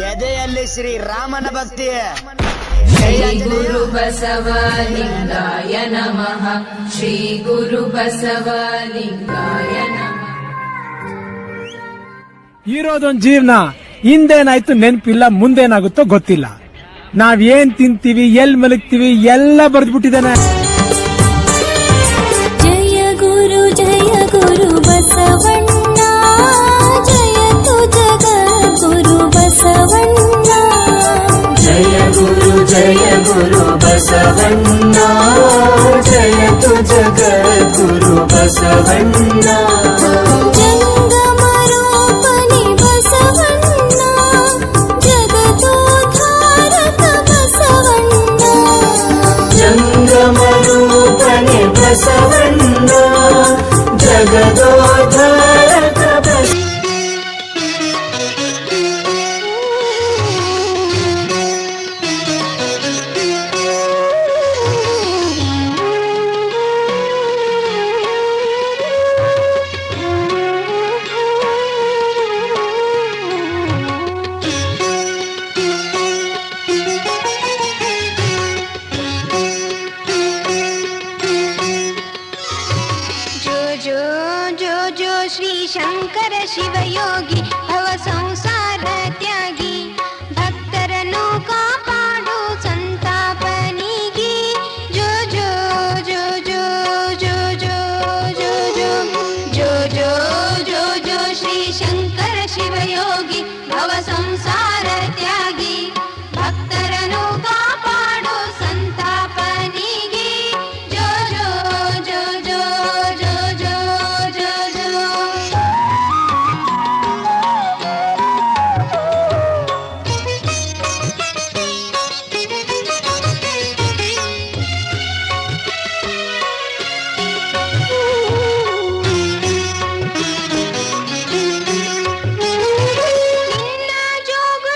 ಎದೆಯಲ್ಲಿ ಶ್ರೀ ರಾಮನ ಭಕ್ತಿ. ಜಯ ಗುರು ಬಸವಲಿಂಗಾಯ ನಮಃ. ಶ್ರೀ ಗುರು ಬಸವಲಿಂಗಾಯ ನಮಃ. ಇರೋದೊಂದು ಜೀವನ, ಹಿಂದೇನಾಯ್ತು ನೆನಪಿಲ್ಲ, ಮುಂದೇನಾಗುತ್ತೋ ಗೊತ್ತಿಲ್ಲ. ನಾವೇನ್ ತಿಂತೀವಿ, ಎಲ್ ಮಲಗ್ತೀವಿ ಎಲ್ಲ ಬರೆದ್ಬಿಟ್ಟಿದ್ದಾನೆ. ಜಯ ಗುರು ಬಸವಣ್ಣ, ಜಯತು ಜಗದ್ಗುರು ಬಸವಣ್ಣ. ಜಯ ಗುರು ಬಸವಣ್ಣ, ಜಯತು ಜಗದ್ಗುರು ಬಸವಣ್ಣ. ಜಂಗಮರೂಪನಿ ಬಸವಣ್ಣ, ಜಗದೋದ್ಧಾರಕ ಬಸವಣ್ಣ. ಜಂಗಮರೂಪನೆ ಬಸವಣ್ಣ, ಜಗದೋದ್ಧಾರಕ ಬಸವಣ್ಣ. जो श्री शंकर शिवयोगी भव संसार त्यागी भक्तरनु कापाडु संतापनीगी. जो जो जो जो जो जो जो जो जो जो जो जो श्री शंकर शिवयोगी भव संसार त्यागी भक्तरनु कापाडु संतापनीगी. जो जो जो जो जो जो जो जो ನಿನ್ನ ಜೋಗ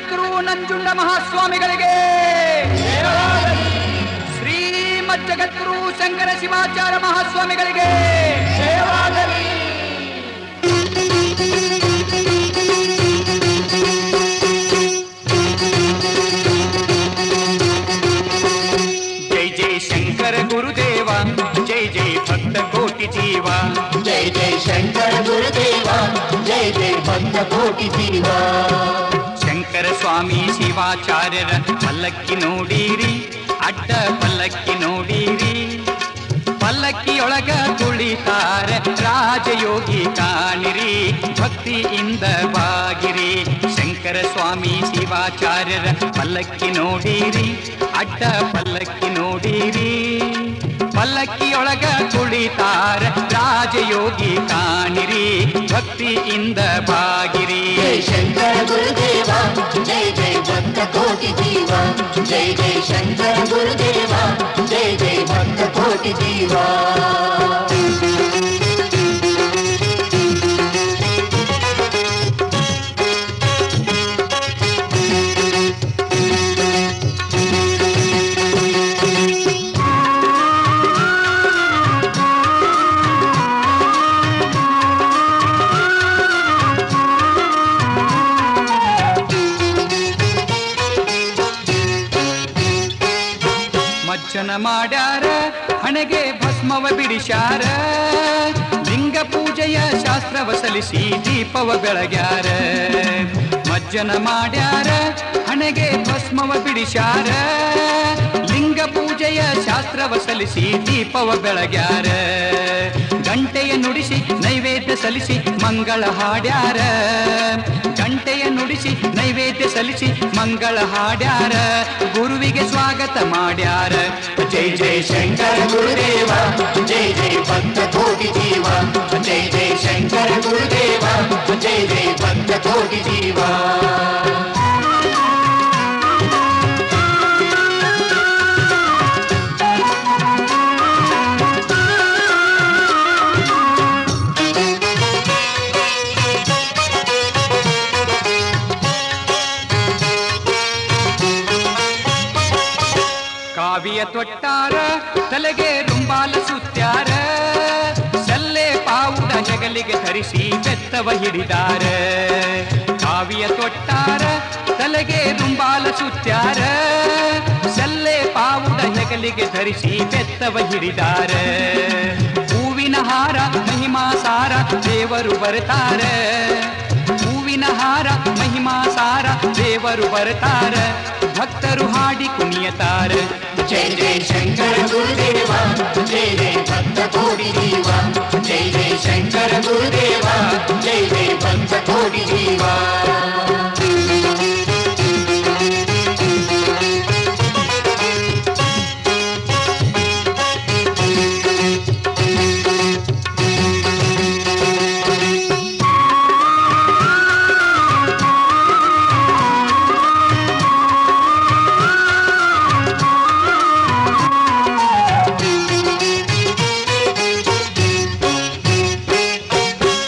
ಜಗದ್ಗುರು ನಂಜುಂಡ ಮಹಾಸ್ವಾಮಿಗಳಿಗೆ, ಶ್ರೀಮದ್ ಜಗದ್ಗುರು ಶಂಕರ ಶಿವಾಚಾರ್ಯ ಮಹಾಸ್ವಾಮಿಗಳಿಗೆ ಜೈ ಜೈ ಶಂಕರ ಗುರುದೇವ, ಜೈ ಜೈ ಭಕ್ತ ಕೋಟಿ ಜೀವ, ಜೈ ಜೈ ಶಂಕರ ಗುರುದೇವ, ಜೈ ಜೈ ಭಕ್ತ ಕೋಟಿ ಜೀವ. ಶಂಕರ ಸ್ವಾಮಿ ಶಿವಾಚಾರ್ಯರ ಪಲ್ಲಕ್ಕಿ ನೋಡಿರಿ, ಅಡ್ಡ ಪಲ್ಲಕ್ಕಿ ನೋಡಿರಿ, ಪಲ್ಲಕ್ಕಿಯೊಳಗ ಕುಳಿತಾರ ರಾಜಯೋಗಿ ಕಾಣಿರಿ, ಭಕ್ತಿಯಿಂದ ಬಾಗಿರಿ. ಶಂಕರ ಸ್ವಾಮಿ ಶಿವಾಚಾರ್ಯರ ಪಲ್ಲಕ್ಕಿ ನೋಡಿರಿ, ಅಡ್ಡ ಪಲ್ಲಕ್ಕಿ ನೋಡಿರಿ, ಪಲ್ಲಕ್ಕಿಯೊಳಗ ಕುಳಿತಾರ ರಾಜಯೋಗಿ ಕಾಣಿರಿ, ಭಕ್ತಿಯಿಂದ ಬಾಗಿರಿ. ಜೈ ಶಂಕರ ಗುರುದೇವ, ಜೈ ಜೈ ಭಕ್ತ ಕೋಟಿ ಜೀವ, ಜೈ ಜೈ ಶಂಕರ ಗುರುದೇವ, ಜೈ ಜೈ ಭಕ್ತ ಕೋಟಿ ಜೀವ. ಮಜ್ಜನ ಮಾಡ್ಯಾರ ಹಣೆಗೆ ಭಸ್ಮವ ಬಿಡಿಸ್ಯಾರ, ಲಿಂಗ ಪೂಜೆಯ ಶಾಸ್ತ್ರವ ಸಲ್ಲಿಸಿ ದೀಪವ ಬೆಳಗ್ಯಾರ. ಮಜ್ಜನ ಮಾಡ್ಯಾರ ಹಣೆಗೆ ಭಸ್ಮವ ಬಿಡಿಸ್ಯಾರ, ಲಿಂಗ ಪೂಜೆಯ ಶಾಸ್ತ್ರವ ಸಲ್ಲಿಸಿ ದೀಪವ ಬೆಳಗ್ಯಾರ. ಗಂಟೆಯ ನುಡಿಸಿ ನೈವೇದ್ಯ ಸಲ್ಲಿಸಿ ಮಂಗಳ ಹಾಡ್ಯಾರ, ಗಂಟೆಯ ನುಡಿಸಿ ನೈವೇದ್ಯ ಸಲ್ಲಿಸಿ ಮಂಗಳ ಹಾಡ್ಯಾರ, ಗುರುವಿಗೆ ಸ್ವಾಗತ ಮಾಡ್ಯಾರ. ಜೈ ಜೈ ಶಂಕರ ಗುರುದೇವ, ಜೈ ಜೈ ಭಕ್ತ ಕೋಟಿ ಜೀವ, ಜೈ ಜೈ ಶಂಕರ ಗುರುದೇವ, ಜೈ ಜೈ ಭಕ್ತ ಕೋಟಿ ಜೀವ. ಕಾವಿಯ ತೊಟ್ಟಾರ ತಲೆಗೆ ರುಂಬಾಲ ಸುತ್ಯಾರ, ಸಲ್ಲೆ ಪಾವುಡ ಹೆಗಲಿಗೆ ಧರಿಸಿ ಬೆತ್ತವ ಹಿಡಿದಾರ. ಕಾವಿಯ ತೊಟ್ಟಾರ ತಲೆಗೆ ರುಂಬಾಲ ಸುತ್ಯಾರ, ಸಲ್ಲೆ ಪಾವುಡ ಹೆಗಲಿಗೆ ಧರಿಸಿ ಬೆತ್ತವ ಹಿಡಿದಾರ. ಹೂವಿನ ಹಾರ ಮಹಿಮಾಸಾರ ದೇವರು ಬರ್ತಾರ, ಹೂವಿನ ಹಾರ ಮಹಿಮಾಸಾರ ದೇವರು ಬರ್ತಾರ, ಭಕ್ತರು ಹಾಡಿ ಕುಣಿಯತಾರ. ಜೈ ಜೈ ಶಂಕರ ಗುರುದೇವ, ಜೈ ಜೈ ಭಕ್ತ ಕೋಟಿ ಜೀವ, ಜೈ ಜೈ ಶಂಕರ ಗುರುದೇವ, ಜೈ ಜೈ ಭಕ್ತ ಕೋಟಿ ಜೀವ.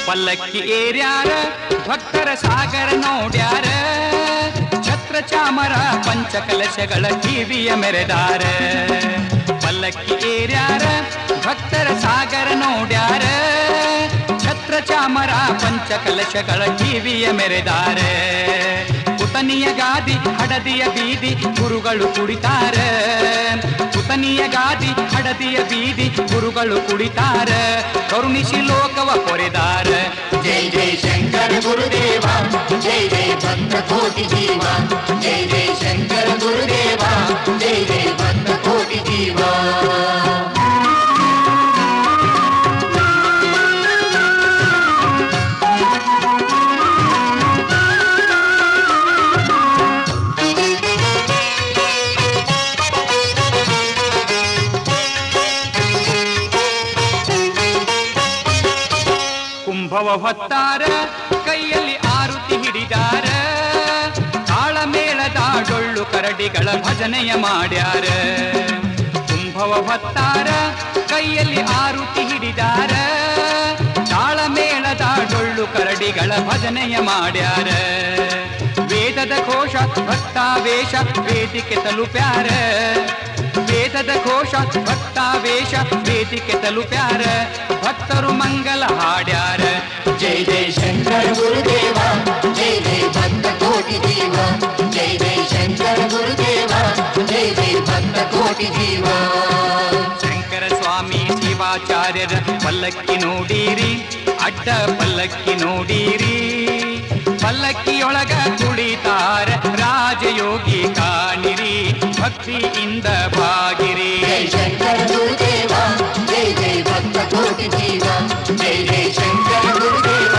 ಪಲ್ಲಕ್ಕಿ ಏರ್ಯಾರ ಭಕ್ತರ ಸಾಗರ ನೋಡ್ಯಾರ, ಛತ್ರ ಚಾಮರ ಪಂಚಕಲಶಗಳ ಕಿವಿಯ ಮೆರೆದಾರ. ಪಲ್ಲಕ್ಕಿ ಏರ್ಯಾರ ಭಕ್ತರ ಸಾಗರ ನೋಡ್ಯಾರ, ಛತ್ರ ಚಾಮರ ಪಂಚಕಲಶಗಳ ಕಿವಿಯ ಮೆರೆದಾರ. ಕುತನಿಯ ಗಾದಿ ಹಡದಿಯ ಬೀದಿ ಗುರುಗಳು ಕುಡಿತಾರ, ಕುತನಿಯ ಗಾದಿ ಹಡದಿಯ ಬೀದಿ ಗುರುಗಳು ಕುಡಿತಾರ, ಕರುಣಿಸಿ ಲೋಕವ ಕೊರೆದಾರ. ಜೈ ಜೈ ಶಂಕರ ಗುರುದೇವ, ಜೈ ಜೈ ಭಕ್ತ ಕೋಟಿ ಜೀವ, ಜೈ ಜೈ ಶಂಕರ ಗುರುದೇವ, ಜೈ ಜೈ ಭಕ್ತ ಕೋಟಿ ಜೀವ. ಕುಂಭವ ಹೊತ್ತಾರ ಕೈಯಲ್ಲಿ ಆರುತಿ ಹಿಡಿದಾರ, ತಾಳಮೇಳದ ಡೊಳ್ಳು ಕರಡಿಗಳ ಭಜನೆಯ ಮಾಡ್ಯಾರ. ಕುಂಭವ ಹೊತ್ತಾರ ಕೈಯಲ್ಲಿ ಆರುತಿ ಹಿಡಿದಾರ, ತಾಳಮೇಳದ ಡೊಳ್ಳು ಕರಡಿಗಳ ಭಜನೆಯ ಮಾಡ್ಯಾರ. ವೇದ ವೇದದ ಘೋಷ ಭಕ್ತಾವೇಶ ವೇದಿಕೆ ತಲುಪ್ಯಾರ ವೇದದ ಘೋಷ ಭಕ್ತಾವೇಶ ವೇದಿಕೆ ತಲುಪ್ಯಾರ ಭಕ್ತರು ಮಂಗಲ ಹಾಡ್ಯಾರ ಜೈ ಜೈ ಶಂಕರ ಗುರುದೇವ ಜೈ ಜೈ ಭಕ್ತ ಕೋಟಿ ಜೀವ ಜೈ ಜೈ ಶಂಕರ ಗುರುದೇವ ಜೈ ಜೈ ಭಕ್ತ ಕೋಟಿ ಜೀವ ಶಂಕರ ಸ್ವಾಮಿ ಶಿವಾಚಾರ್ಯರ ಪಲ್ಲಕ್ಕಿ ನೋಡೀರಿ ಅಡ್ಡ ಪಲ್ಲಕ್ಕಿ ನೋಡೀರಿ ಪಲ್ಲಕ್ಕಿಯೊಳಗ ಕುಳಿತಾರ ರಾಜಯೋಗಿ ಕಾಣಿರಿ ಭಕ್ತಿಯಿಂದ ಭಾಗಿರಿ ಜೈ ಶಂಕರ ಗುರುದೇವ ಜೈ ಜೈ ಭಕ್ತ ಕೋಟಿ ಜೀವ ಜೈ ಜೈ ಶಂಕರ ಗುರುದೇವ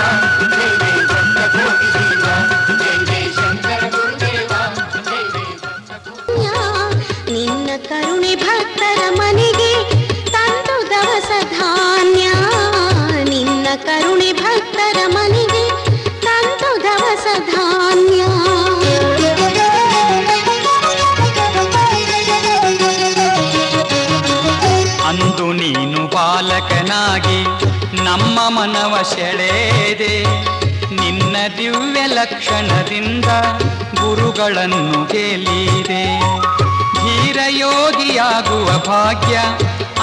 ಜೈ ಜೈ ಭಕ್ತ ಕೋಟಿ ಜೀವ ಜೈ ಜೈ ಶಂಕರ ಗುರುದೇವ ಜೈ ಜೈ ಭಕ್ತ ಕೋಟಿ ನಿನ್ನ ಕರುಣೆ ಭಕ್ತರ ಮನೆಗೆ ತಂದು ದವಸ ಧಾನ್ಯ ನಿನ್ನ ಕರುಣೆ ಭಕ್ತರ ಮನೆಗೆ ತಂದು ದವಸ ಧಾನ್ಯ ಅಂದು ನೀನು ಬಾಲಕನಾಗಿ ನಮ್ಮ ಮನವ ಸೆಳೆದೆ ನಿನ್ನ ದಿವ್ಯ ಲಕ್ಷಣದಿಂದ ಗುರುಗಳನ್ನು ಗೆಲ್ಲಿದೆ ಧೀರಯೋಗಿಯಾಗುವ ಭಾಗ್ಯ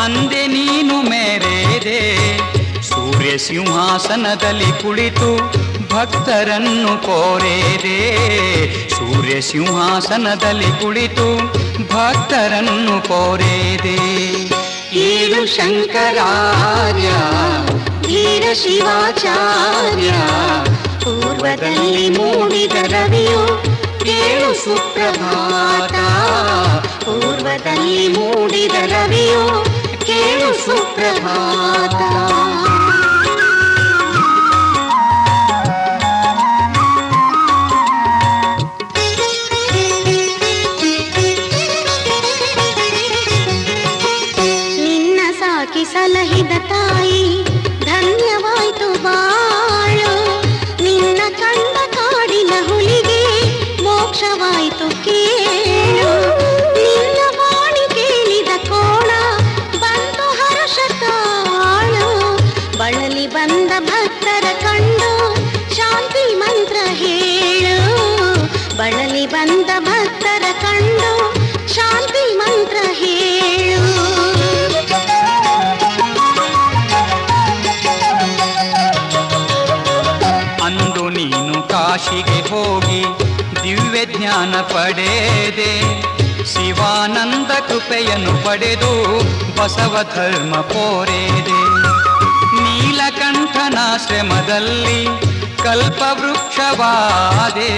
ಅಂದೆ ನೀನು ಮೇರೆದೆ ಸೂರ್ಯ ಸಿಂಹಾಸನದಲ್ಲಿ ಕುಳಿತು ಭಕ್ತರನ್ನು ಕೋರೆದೆ ಸೂರ್ಯ ಸಿಂಹಾಸನದಲ್ಲಿ ಕುಳಿತು ಭಕ್ತರನ್ನು ಕೋರೆದೆ ಏಳು ಶಂಕರಾರ್ಯ ವೀರ ಶಿವಾಚಾರ್ಯ ಪೂರ್ವದಲ್ಲಿ ಮೂಡಿದ ರವಿಯು ಕೇಳು ಸುಪ್ರಭಾತ ಪೂರ್ವದಲ್ಲಿ ಮೂಡಿದ ರವಿಯು ಕೇಳು ಸುಪ್ರಭಾತ ನಿನ್ನ ಸಾಕಿ ಸಲಹಿದ ತಾಯಿ ಧನ್ಯವಾಯ್ತು ಬಾಳು ನಿನ್ನ ಕಂಡ ಕಾಡಿನ ಹುಲಿಗೆ ಮೋಕ್ಷವಾಯ್ತು ಕೇಳು ನಿನ್ನ ವಾಣಿ ಕೇಳಿದ ಕೋಣ ಬಂತು ಹರ್ಷ ತಾಳು ಬಳಲಿ ಬಂದ ಭಕ್ತರ ಕಂಡು ಶಾಂತಿ ಮಂತ್ರ ಹೇಳು ಬಳಲಿ ಬಂದ ಭಕ್ತರ ಕಂಡು ಶಾಂತಿ ಮಂತ್ರ ಹೇಳು ಅಂದು ನೀನು ಕಾಶಿಗೆ ಹೋಗಿ ದಿವ್ಯ ಜ್ಞಾನ ಪಡೆದೆ ಶಿವಾನಂದ ಕೃಪೆಯನ್ನು ಪಡೆದು ಬಸವ ಧರ್ಮ ಪೋರೆದೆ ನೀಲಕಂಠನಾಶ್ರಮದಲ್ಲಿ ಕಲ್ಪವೃಕ್ಷವಾದೆ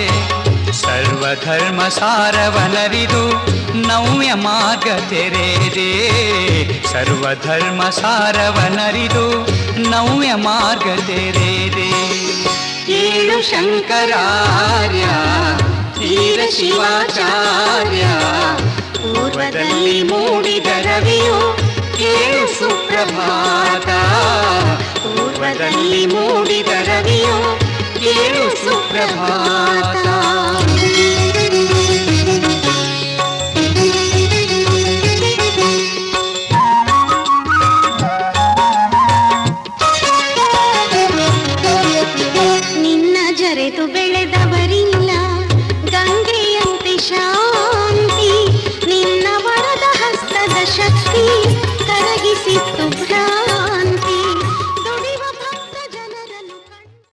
ಸರ್ವಧರ್ಮ ಸಾರವನರಿದು ನವ್ಯ ಮಾರ್ಗ ತೆರೆದೆ ಸರ್ವಧರ್ಮ ಸಾರವನರಿದು ನವ್ಯ ಮಾರ್ಗ ತೆರೆದೆ ಏಳು ಶಂಕರಾರ್ಯ ವೀರ ಶಿವಾಚಾರ್ಯ ಪೂರ್ವದಲ್ಲಿ ಮೂಡಿದ ರವಿಯು ಕೇಳು ಸುಪ್ರಭಾತ ಪೂರ್ವದಲ್ಲಿ ಮೂಡಿದ ರವಿಯು ಕೇಳು ಸುಪ್ರಭಾತ ನಿನ್ನ ಜರೆದು ಬೆಳೆದವರಿಲ್ಲ ಗಂಗೆಯಂತೆ ಶಾಂತಿ ನಿನ್ನ ವರದ ಹಸ್ತದ ಶಕ್ತಿ ಕರಗಿಸಿತ್ತು